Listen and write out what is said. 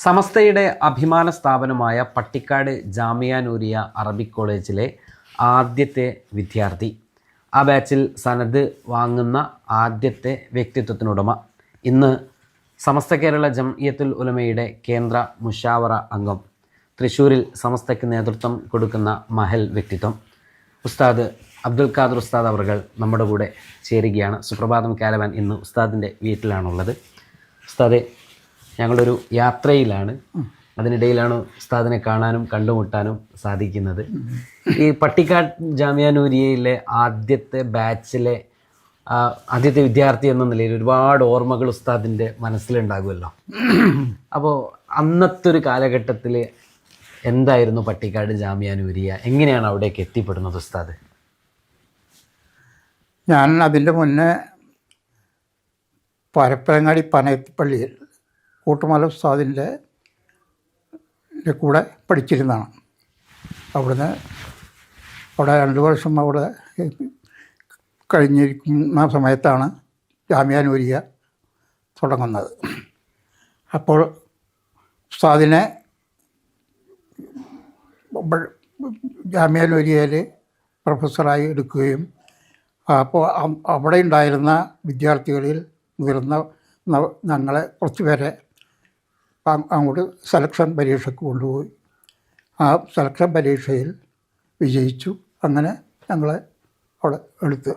സമസ്തയുടെ അഭിമാന സ്ഥാപനമായ പട്ടിക്കാട് ജാമിയ നൂരിയ അറബിക് കോളേജിലെ ആദ്യത്തെ വിദ്യാർത്ഥി, ആ ബാച്ചിൽ സനദ് വാങ്ങുന്ന ആദ്യത്തെ വ്യക്തിത്വത്തിനുടമ, ഇന്ന് സമസ്ത കേരള ജംഇയ്യത്തുൽ ഉലമയുടെ കേന്ദ്ര മുഷാവറ അംഗം, തൃശ്ശൂരിൽ സമസ്തയ്ക്ക് നേതൃത്വം കൊടുക്കുന്ന മഹൽ വ്യക്തിത്വം ഉസ്താദ് അബ്ദുൽ ഖാദർ ഉസ്താദ് അവർകൾ നമ്മുടെ കൂടെ ചേരുകയാണ്. സുപ്രഭാതം കാരവാൻ ഇന്ന് ഉസ്താദിൻ്റെ വീട്ടിലാണുള്ളത്. ഉസ്താദെ, ഞങ്ങളൊരു യാത്രയിലാണ്, അതിനിടയിലാണ് ഉസ്താദിനെ കാണാനും കണ്ടുമുട്ടാനും സാധിക്കുന്നത്. ഈ പട്ടിക്കാട് ജാമിയ നൂരിയയിലെ ആദ്യത്തെ ബാച്ചിലെ ആദ്യത്തെ വിദ്യാർത്ഥി എന്ന നിലയിൽ ഒരുപാട് ഓർമ്മകൾ ഉസ്താദിൻ്റെ മനസ്സിലുണ്ടാകുമല്ലോ. അപ്പോൾ അന്നത്തെ ഒരു കാലഘട്ടത്തിൽ എന്തായിരുന്നു പട്ടിക്കാട് ജാമിയ നൂരിയ, എങ്ങനെയാണ് അവിടേക്ക് എത്തിപ്പെടുന്നത് ഉസ്താദ്? ഞാൻ അതിൻ്റെ മുന്നേ പരപ്പരങ്ങാടി പനയത്തിപ്പള്ളിയിൽ കൂട്ടുമല ഉസ്താദിൻ്റെ കൂടെ പഠിച്ചിരുന്നതാണ്. അവിടെ 2 വർഷം അവിടെ കഴിഞ്ഞിരിക്കുന്ന സമയത്താണ് ജാമിയ നൂരിയ തുടങ്ങുന്നത്. അപ്പോൾ ഉസ്താദിനെ ജാമിയ നൂരിയയിൽ പ്രൊഫസറായി എടുക്കുകയും അപ്പോൾ അവിടെ ഉണ്ടായിരുന്ന വിദ്യാർത്ഥികളിൽ മുതിർന്ന ഞങ്ങളെ കുറച്ച് പേരെ അങ്ങോട്ട് സെലക്ഷൻ പരീക്ഷയ്ക്ക് കൊണ്ടുപോയി. ആ സെലക്ഷൻ പരീക്ഷയിൽ വിജയിച്ചു. അങ്ങനെ ഞങ്ങളെ അവിടെ എടുത്ത്